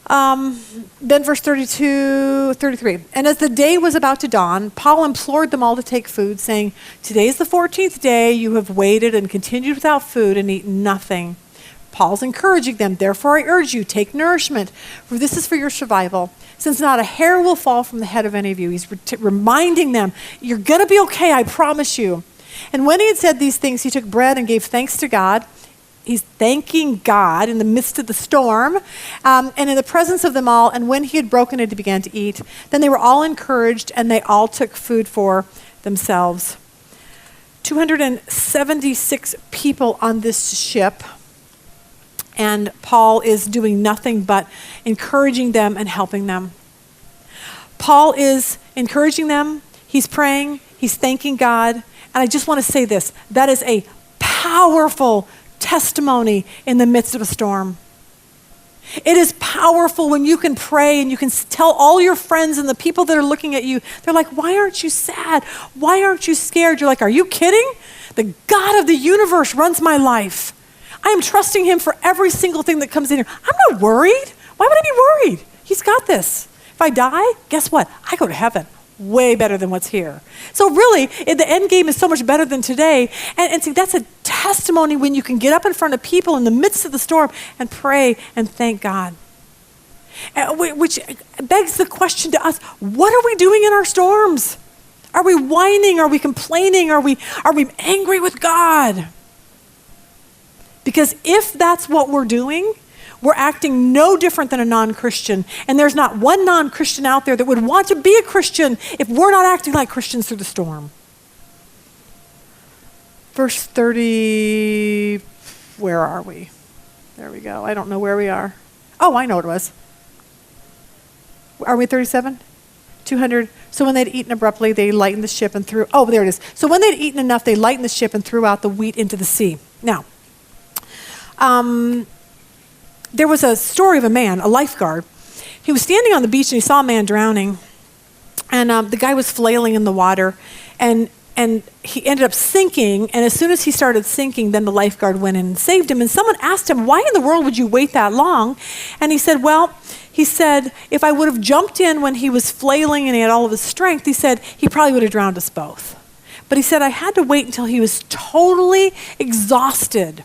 Then verse 32, 33. And as the day was about to dawn, Paul implored them all to take food, saying, today is the 14th day you have waited and continued without food and eaten nothing. Paul's encouraging them, therefore I urge you, take nourishment, for this is for your survival, since not a hair will fall from the head of any of you. He's reminding them, you're going to be okay, I promise you. And when he had said these things, he took bread and gave thanks to God. He's thanking God in the midst of the storm and in the presence of them all. And when he had broken it, he began to eat. Then they were all encouraged and they all took food for themselves. 276 people on this ship. And Paul is doing nothing but encouraging them and helping them. Paul is encouraging them. He's praying. He's thanking God. And I just want to say this. That is a powerful testimony in the midst of a storm. It is powerful when you can pray and you can tell all your friends and the people that are looking at you, they're like, why aren't you sad? Why aren't you scared? You're like, are you kidding? The God of the universe runs my life. I am trusting him for every single thing that comes in here. I'm not worried. Why would I be worried? He's got this. If I die, guess what? I go to heaven. Way better than what's here. So really, the end game is so much better than today. And see, that's a testimony when you can get up in front of people in the midst of the storm and pray and thank God. Which begs the question to us, what are we doing in our storms? Are we whining? Are we complaining? Are we angry with God? Because if that's what we're doing, we're acting no different than a non-Christian. And there's not one non-Christian out there that would want to be a Christian if we're not acting like Christians through the storm. Verse 30, where are we? There we go. I don't know where we are. Oh, I know what it was. Are we 37? 200. So when they'd eaten abruptly, they lightened the ship and threw, oh, there it is. So when they'd eaten enough, they lightened the ship and threw out the wheat into the sea. Now, there was a story of a man, a lifeguard. He was standing on the beach and he saw a man drowning. And the guy was flailing in the water. And he ended up sinking. And as soon as he started sinking, then the lifeguard went in and saved him. And someone asked him, why in the world would you wait that long? And he said, if I would have jumped in when he was flailing and he had all of his strength, he said, he probably would have drowned us both. But he said, I had to wait until he was totally exhausted.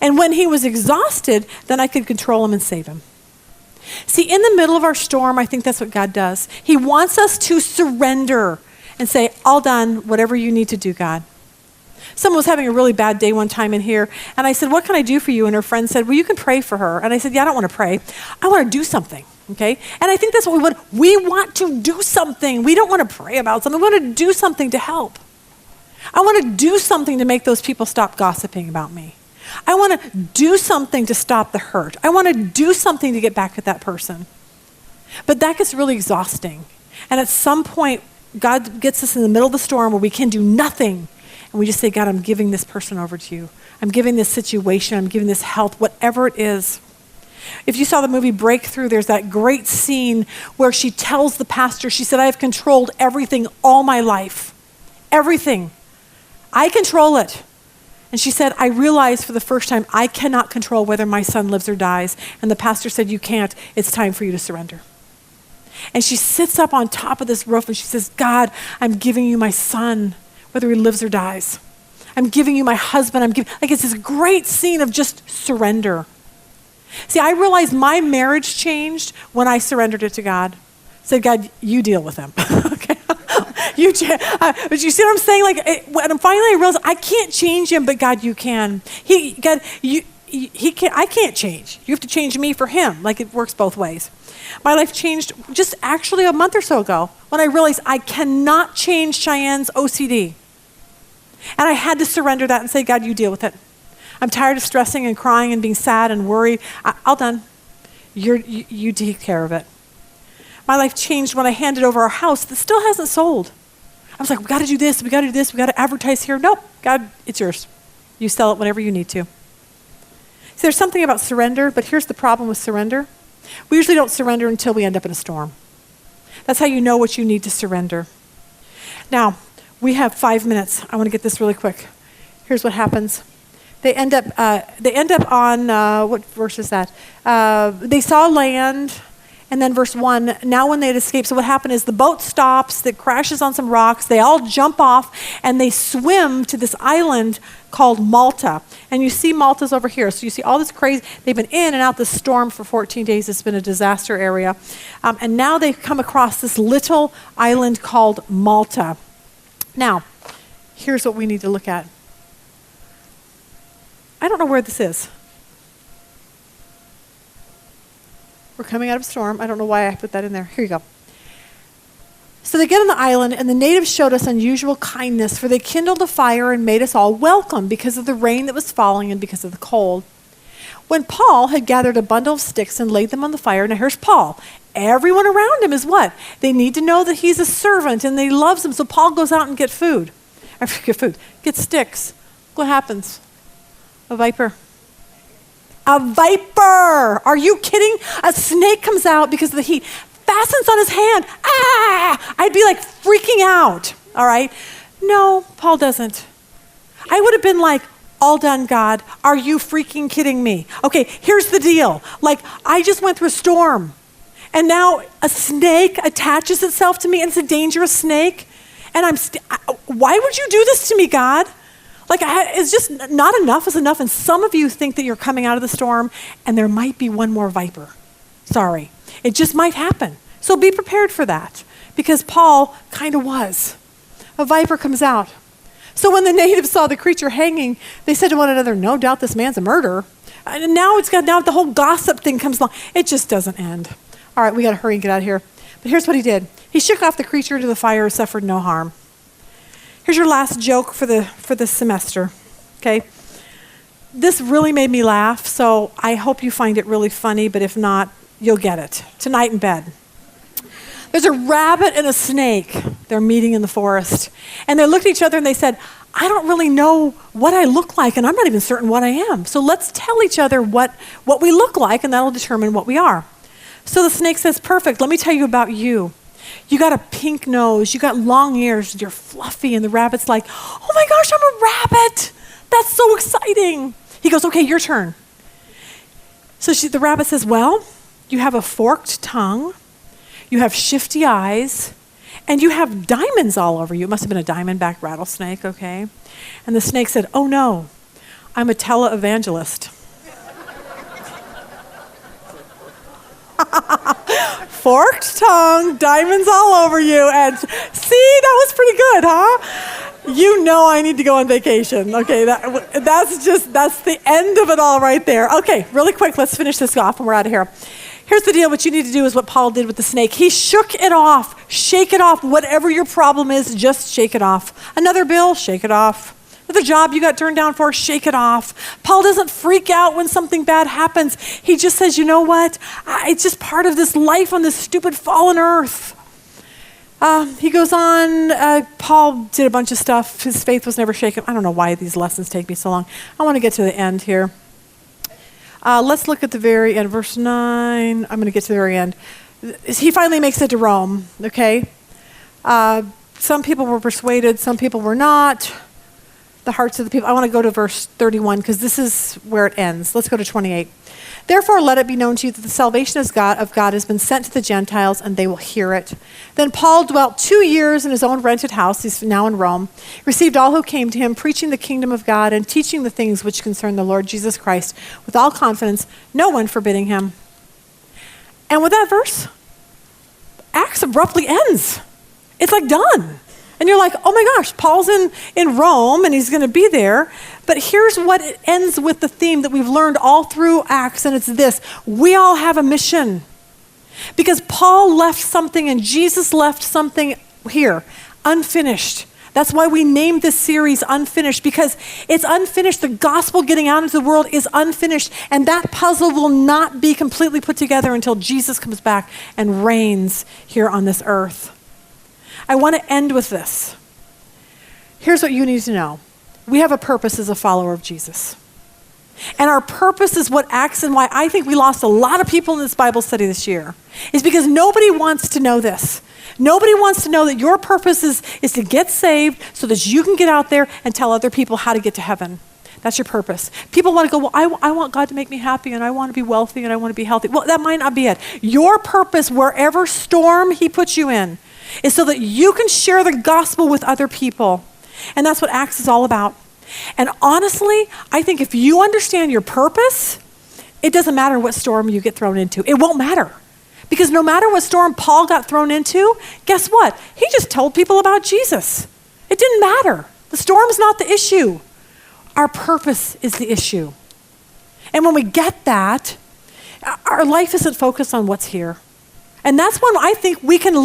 And when he was exhausted, then I could control him and save him. See, in the middle of our storm, I think that's what God does. He wants us to surrender and say, all done, whatever you need to do, God. Someone was having a really bad day one time in here, and I said, what can I do for you? And her friend said, well, you can pray for her. And I said, yeah, I don't want to pray. I want to do something, okay? And I think that's what we want. We want to do something. We don't want to pray about something. We want to do something to help. I want to do something to make those people stop gossiping about me. I want to do something to stop the hurt. I want to do something to get back at that person. But that gets really exhausting. And at some point, God gets us in the middle of the storm where we can do nothing. And we just say, God, I'm giving this person over to you. I'm giving this situation, I'm giving this health, whatever it is. If you saw the movie Breakthrough, there's that great scene where she tells the pastor, she said, I have controlled everything all my life. Everything. I control it. And she said, I realized for the first time, I cannot control whether my son lives or dies. And the pastor said, you can't. It's time for you to surrender. And she sits up on top of this roof and she says, God, I'm giving you my son, whether he lives or dies. I'm giving you my husband. Like it's this great scene of just surrender. See, I realized my marriage changed when I surrendered it to God. Said, God, you deal with him. Okay. But you see what I'm saying? When finally I realized I can't change him, but God, you can. I can't change. You have to change me for him. Like it works both ways. My life changed just actually a month or so ago when I realized I cannot change Cheyenne's OCD. And I had to surrender that and say, God, you deal with it. I'm tired of stressing and crying and being sad and worried. All done. You take care of it. My life changed when I handed over our house that still hasn't sold. I was like, we got to do this, we got to do this, we got to advertise here. Nope, God, it's yours. You sell it whenever you need to. See, there's something about surrender, but here's the problem with surrender. We usually don't surrender until we end up in a storm. That's how you know what you need to surrender. Now, we have 5 minutes. I want to get this really quick. Here's what happens. They end up on, what verse is that? They saw land. And then verse 1, now when they had escaped, so what happened is the boat stops, it crashes on some rocks, they all jump off, and they swim to this island called Malta. And you see Malta's over here. So you see all this crazy, they've been in and out the storm for 14 days. It's been a disaster area. And now they've come across this little island called Malta. Now, here's what we need to look at. I don't know where this is. We're coming out of a storm. I don't know why I put that in there. Here you go. So they get on the island, and the natives showed us unusual kindness, for they kindled a fire and made us all welcome because of the rain that was falling and because of the cold. When Paul had gathered a bundle of sticks and laid them on the fire, now here's Paul. Everyone around him is what? They need to know that he's a servant and that he loves them. So Paul goes out and gets sticks. What happens? A viper. A viper! Are you kidding? A snake comes out because of the heat, fastens on his hand. Ah! I'd be like freaking out, all right? No, Paul doesn't. I would have been like, all done, God. Are you freaking kidding me? Okay, here's the deal. Like, I just went through a storm, and now a snake attaches itself to me, and it's a dangerous snake, and why would you do this to me, God? Like, it's just not enough is enough. And some of you think that you're coming out of the storm and there might be one more viper. Sorry. It just might happen. So be prepared for that, because Paul kind of was. A viper comes out. So when the natives saw the creature hanging, they said to one another, no doubt this man's a murderer. And now the whole gossip thing comes along. It just doesn't end. All right, we got to hurry and get out of here. But here's what he did. He shook off the creature into the fire and suffered no harm. Here's your last joke for the semester, okay? This really made me laugh, so I hope you find it really funny, but if not, you'll get it. Tonight in bed. There's a rabbit and a snake. They're meeting in the forest. And they looked at each other and they said, I don't really know what I look like, and I'm not even certain what I am. So let's tell each other what we look like, and that'll determine what we are. So the snake says, perfect, let me tell you about you. You got a pink nose, you got long ears, you're fluffy, and the rabbit's like, oh my gosh, I'm a rabbit. That's so exciting. He goes, okay, your turn. So the rabbit says, well, you have a forked tongue, you have shifty eyes, and you have diamonds all over you. It must have been a diamondback rattlesnake, okay? And the snake said, oh no, I'm a televangelist. Forked tongue, diamonds all over you, and see, that was pretty good, huh? You know I need to go on vacation. Okay, that's the end of it all right there. Okay, really quick, let's finish this off and we're out of here. Here's the deal. What you need to do is what Paul did with the snake. He shook it off. Shake it off. Whatever your problem is, just shake it off. Another bill, shake it off. Another job you got turned down for, shake it off. Paul doesn't freak out when something bad happens. He just says, you know what? It's just part of this life on this stupid fallen earth. He goes on. Paul did a bunch of stuff. His faith was never shaken. I don't know why these lessons take me so long. I want to get to the end here. Let's look at the very end, verse 9. I'm going to get to the very end. He finally makes it to Rome, okay? Some people were persuaded, some people were not. the hearts of the people. I want to go to verse 31 because this is where it ends. Let's go to 28. Therefore, let it be known to you that the salvation of God has been sent to the Gentiles, and they will hear it. Then Paul dwelt 2 years in his own rented house. He's now in Rome. Received all who came to him, preaching the kingdom of God and teaching the things which concern the Lord Jesus Christ with all confidence, no one forbidding him. And with that verse, Acts abruptly ends. It's like done. And you're like, oh my gosh, Paul's in Rome and he's going to be there. But here's what it ends with, the theme that we've learned all through Acts, and it's this. We all have a mission. Because Paul left something and Jesus left something here, unfinished. That's why we named this series Unfinished, because it's unfinished. The gospel getting out into the world is unfinished, and that puzzle will not be completely put together until Jesus comes back and reigns here on this earth. I want to end with this. Here's what you need to know. We have a purpose as a follower of Jesus. And our purpose is what acts, and why I think we lost a lot of people in this Bible study this year, is because nobody wants to know this. Nobody wants to know that your purpose is to get saved so that you can get out there and tell other people how to get to heaven. That's your purpose. People want to go, well, I want God to make me happy, and I want to be wealthy, and I want to be healthy. Well, that might not be it. Your purpose, wherever storm he puts you in, is so that you can share the gospel with other people. And that's what Acts is all about. And honestly, I think if you understand your purpose, it doesn't matter what storm you get thrown into. It won't matter. Because no matter what storm Paul got thrown into, guess what? He just told people about Jesus. It didn't matter. The storm's not the issue. Our purpose is the issue. And when we get that, our life isn't focused on what's here. And that's when I think we can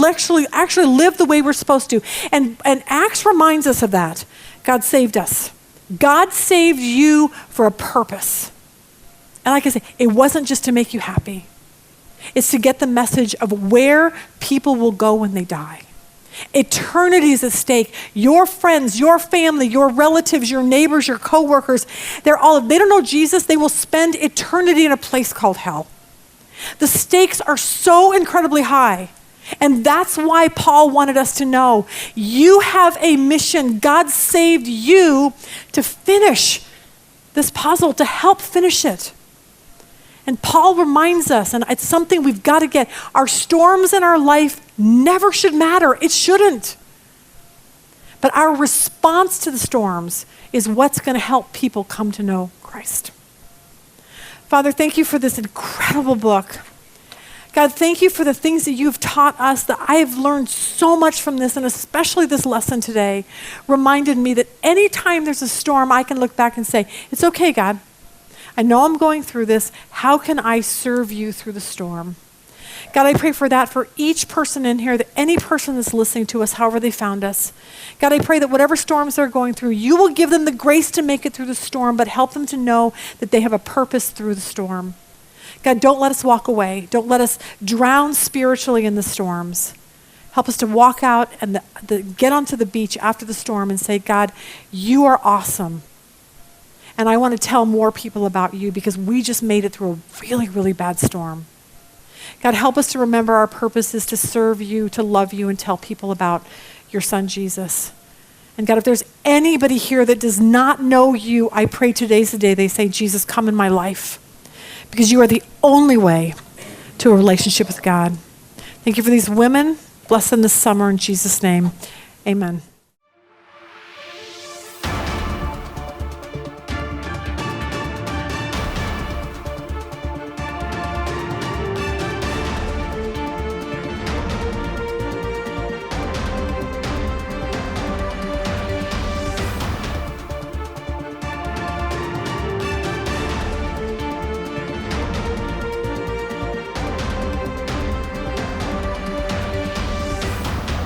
actually live the way we're supposed to. And Acts reminds us of that. God saved us. God saved you for a purpose. And like I say, it wasn't just to make you happy. It's to get the message of where people will go when they die. Eternity is at stake. Your friends, your family, your relatives, your neighbors, your coworkers, if they don't know Jesus, they will spend eternity in a place called hell. The stakes are so incredibly high. And that's why Paul wanted us to know you have a mission. God saved you to finish this puzzle, to help finish it. And Paul reminds us, and it's something we've got to get, our storms in our life never should matter. It shouldn't. But our response to the storms is what's going to help people come to know Christ. Father, thank you for this incredible book. God, thank you for the things that you've taught us, that I have learned so much from this, and especially this lesson today reminded me that anytime there's a storm, I can look back and say, it's okay, God. I know I'm going through this. How can I serve you through the storm? God, I pray for that for each person in here, that any person that's listening to us, however they found us. God, I pray that whatever storms they're going through, you will give them the grace to make it through the storm, but help them to know that they have a purpose through the storm. God, don't let us walk away. Don't let us drown spiritually in the storms. Help us to walk out and get onto the beach after the storm and say, God, you are awesome. And I want to tell more people about you because we just made it through a really, really bad storm. God, help us to remember our purpose is to serve you, to love you, and tell people about your son, Jesus. And God, if there's anybody here that does not know you, I pray today's the day they say, Jesus, come in my life. Because you are the only way to a relationship with God. Thank you for these women. Bless them this summer in Jesus' name. Amen.